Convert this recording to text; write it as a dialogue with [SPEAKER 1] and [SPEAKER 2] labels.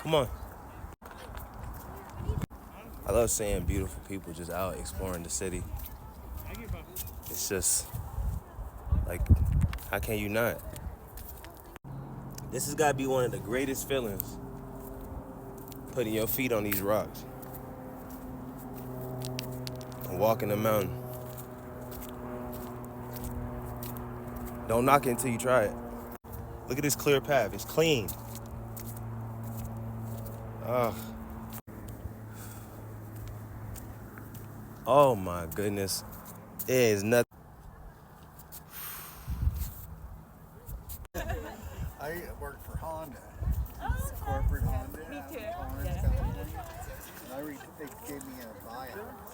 [SPEAKER 1] Come on. I love seeing beautiful people just out exploring the city. It's just like, how can you not? This has got to be one of the greatest feelings, putting your feet on these rocks and walking the mountain. Don't knock it until you try it. Look at this clear path. It's clean. Oh my goodness. It is nothing.
[SPEAKER 2] I worked for Honda. Corporate Honda.
[SPEAKER 3] Me too.
[SPEAKER 2] Orange
[SPEAKER 3] Yeah.
[SPEAKER 2] County. And they gave me a buyout.